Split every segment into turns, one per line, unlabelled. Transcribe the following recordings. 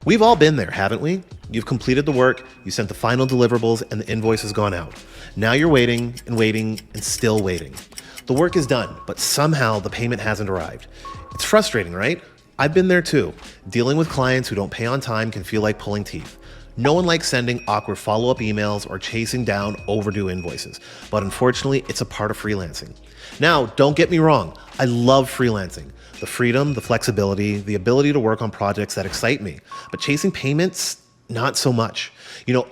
We've all been there, haven't we? You've completed the work, you sent the final deliverables, and the invoice has gone out. Now you're waiting and waiting and still waiting. The work is done, but somehow the payment hasn't arrived. It's frustrating, right? I've been there too. Dealing with clients who don't pay on time can feel like pulling teeth. No one likes sending awkward follow-up emails or chasing down overdue invoices, but unfortunately, it's a part of freelancing. Now, don't get me wrong, I love freelancing. The freedom, the flexibility, the ability to work on projects that excite me. But chasing payments, not so much.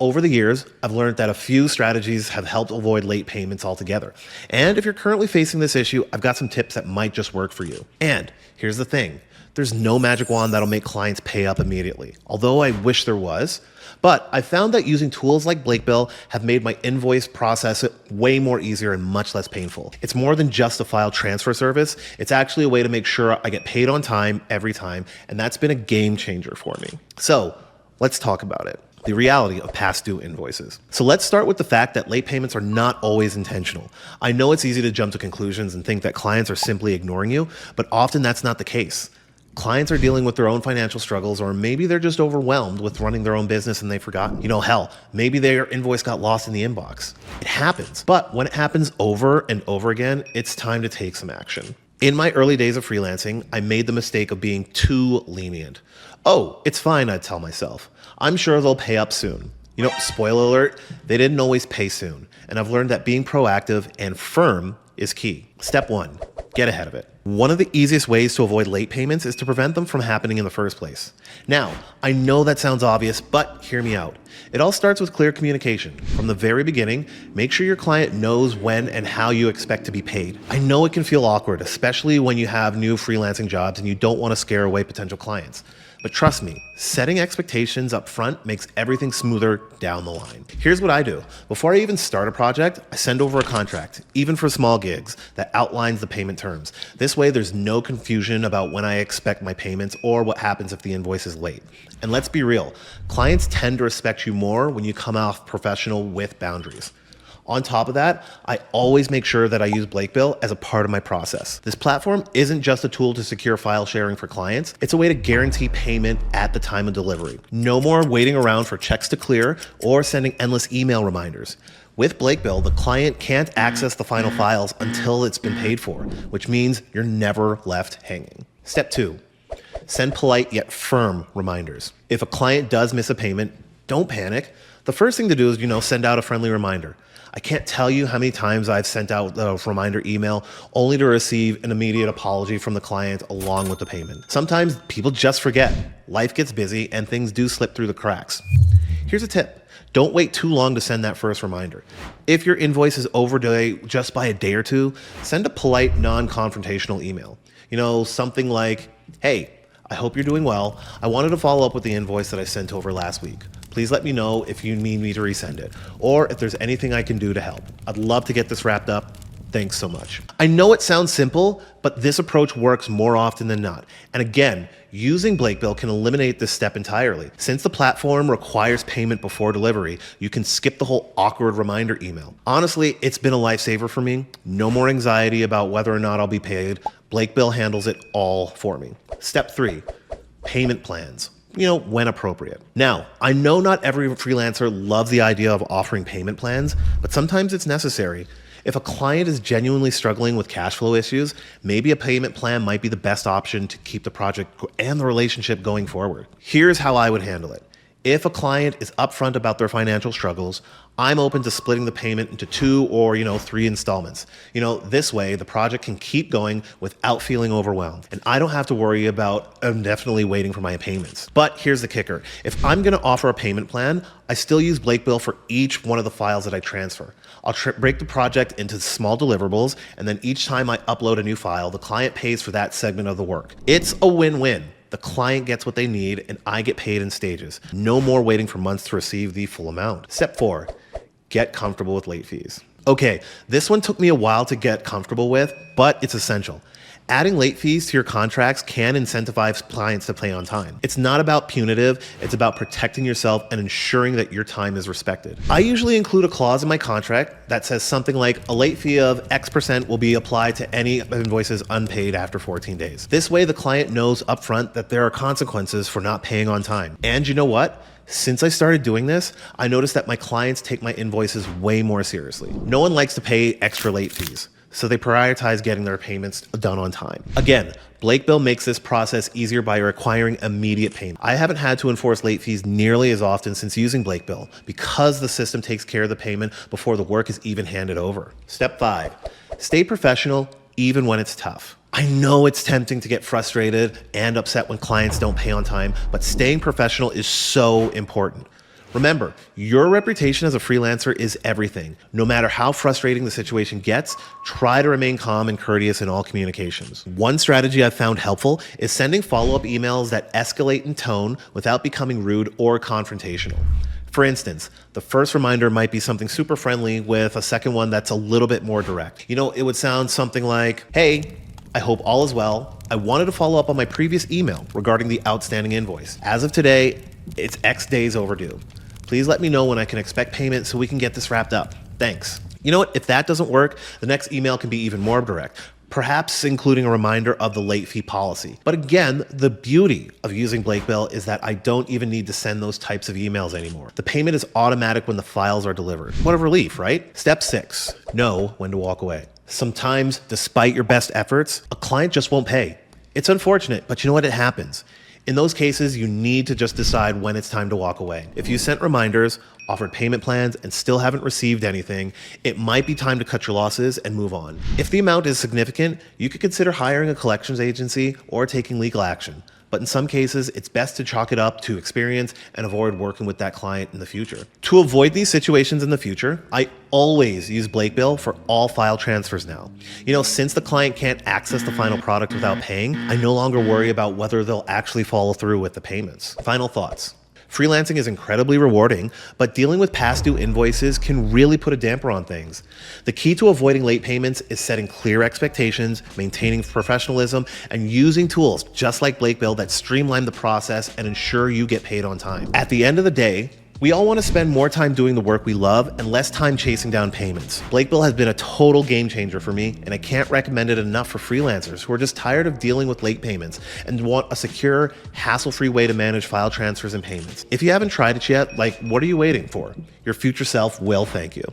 Over the years, I've learned that a few strategies have helped avoid late payments altogether. And if you're currently facing this issue, I've got some tips that might just work for you. And here's the thing. There's no magic wand that'll make clients pay up immediately, although I wish there was. But I found that using tools like Blakebill have made my invoice process way more easier and much less painful. It's more than just a file transfer service. It's actually a way to make sure I get paid on time every time, and that's been a game changer for me. So let's talk about it. The reality of past due invoices. So let's start with the fact that late payments are not always intentional. I know it's easy to jump to conclusions and think that clients are simply ignoring you, but often that's not the case. Clients are dealing with their own financial struggles, or maybe they're just overwhelmed with running their own business and they've forgotten. Hell, maybe their invoice got lost in the inbox. It happens. But when it happens over and over again, it's time to take some action. In my early days of freelancing, I made the mistake of being too lenient. Oh, it's fine, I'd tell myself. I'm sure they'll pay up soon. Spoiler alert, they didn't always pay soon. And I've learned that being proactive and firm is key. Step 1, get ahead of it. One of the easiest ways to avoid late payments is to prevent them from happening in the first place. Now, I know that sounds obvious, but hear me out. It all starts with clear communication. From the very beginning, make sure your client knows when and how you expect to be paid. I know it can feel awkward, especially when you have new freelancing jobs and you don't want to scare away potential clients. But trust me, setting expectations up front makes everything smoother down the line. Here's what I do. Before I even start a project, I send over a contract, even for small gigs, that outlines the payment terms. This way, there's no confusion about when I expect my payments or what happens if the invoice is late. And let's be real, clients tend to respect you more when you come off professional with boundaries. On top of that, I always make sure that I use Blakebill as a part of my process. This platform isn't just a tool to secure file sharing for clients, it's a way to guarantee payment at the time of delivery. No more waiting around for checks to clear or sending endless email reminders. With Blakebill, the client can't access the final files until it's been paid for, which means you're never left hanging. Step 2, send polite yet firm reminders. If a client does miss a payment, don't panic. The first thing to do is, send out a friendly reminder. I can't tell you how many times I've sent out a reminder email only to receive an immediate apology from the client along with the payment. Sometimes people just forget. Life gets busy and things do slip through the cracks. Here's a tip. Don't wait too long to send that first reminder. If your invoice is overdue just by a day or two, send a polite, non-confrontational email. Something like, hey, I hope you're doing well. I wanted to follow up with the invoice that I sent over last week. Please let me know if you need me to resend it or if there's anything I can do to help. I'd love to get this wrapped up. Thanks so much. I know it sounds simple, but this approach works more often than not. And again, using Blakebill can eliminate this step entirely. Since the platform requires payment before delivery, you can skip the whole awkward reminder email. Honestly, it's been a lifesaver for me. No more anxiety about whether or not I'll be paid. Blakebill handles it all for me. Step 3, payment plans. When appropriate. Now, I know not every freelancer loves the idea of offering payment plans, but sometimes it's necessary. If a client is genuinely struggling with cash flow issues, maybe a payment plan might be the best option to keep the project and the relationship going forward. Here's how I would handle it. If a client is upfront about their financial struggles, I'm open to splitting the payment into 2 or 3 installments. This way the project can keep going without feeling overwhelmed. And I don't have to worry about indefinitely waiting for my payments. But here's the kicker. If I'm gonna offer a payment plan, I still use Blakebill for each one of the files that I transfer. I'll break the project into small deliverables, and then each time I upload a new file, the client pays for that segment of the work. It's a win-win. The client gets what they need and I get paid in stages. No more waiting for months to receive the full amount. Step 4, get comfortable with late fees. Okay, this one took me a while to get comfortable with, but it's essential. Adding late fees to your contracts can incentivize clients to pay on time. It's not about punitive, it's about protecting yourself and ensuring that your time is respected. I usually include a clause in my contract that says something like a late fee of X% will be applied to any invoices unpaid after 14 days. This way the client knows upfront that there are consequences for not paying on time. And you know what? Since I started doing this, I noticed that my clients take my invoices way more seriously. No one likes to pay extra late fees, so they prioritize getting their payments done on time. Again, Blakebill makes this process easier by requiring immediate payment. I haven't had to enforce late fees nearly as often since using Blakebill because the system takes care of the payment before the work is even handed over. Step 5, stay professional even when it's tough. I know it's tempting to get frustrated and upset when clients don't pay on time, but staying professional is so important. Remember, your reputation as a freelancer is everything. No matter how frustrating the situation gets, try to remain calm and courteous in all communications. One strategy I've found helpful is sending follow-up emails that escalate in tone without becoming rude or confrontational. For instance, the first reminder might be something super friendly with a second one that's a little bit more direct. It would sound something like, "Hey, I hope all is well. I wanted to follow up on my previous email regarding the outstanding invoice. As of today, it's X days overdue. Please let me know when I can expect payment so we can get this wrapped up. Thanks." You know what? If that doesn't work, the next email can be even more direct, perhaps including a reminder of the late fee policy. But again, the beauty of using Blakebill is that I don't even need to send those types of emails anymore. The payment is automatic when the files are delivered. What a relief, right? Step 6, know when to walk away. Sometimes, despite your best efforts, a client just won't pay. It's unfortunate, but you know what? It happens. In those cases, you need to just decide when it's time to walk away. If you sent reminders, offered payment plans, and still haven't received anything, it might be time to cut your losses and move on. If the amount is significant, you could consider hiring a collections agency or taking legal action. But in some cases, it's best to chalk it up to experience and avoid working with that client in the future. To avoid these situations in the future, I always use Blakebill for all file transfers now. Since the client can't access the final product without paying, I no longer worry about whether they'll actually follow through with the payments. Final thoughts. Freelancing is incredibly rewarding, but dealing with past due invoices can really put a damper on things. The key to avoiding late payments is setting clear expectations, maintaining professionalism, and using tools just like Blakebill that streamline the process and ensure you get paid on time. At the end of the day, we all want to spend more time doing the work we love and less time chasing down payments. Blakebill has been a total game changer for me, and I can't recommend it enough for freelancers who are just tired of dealing with late payments and want a secure, hassle-free way to manage file transfers and payments. If you haven't tried it yet, what are you waiting for? Your future self will thank you.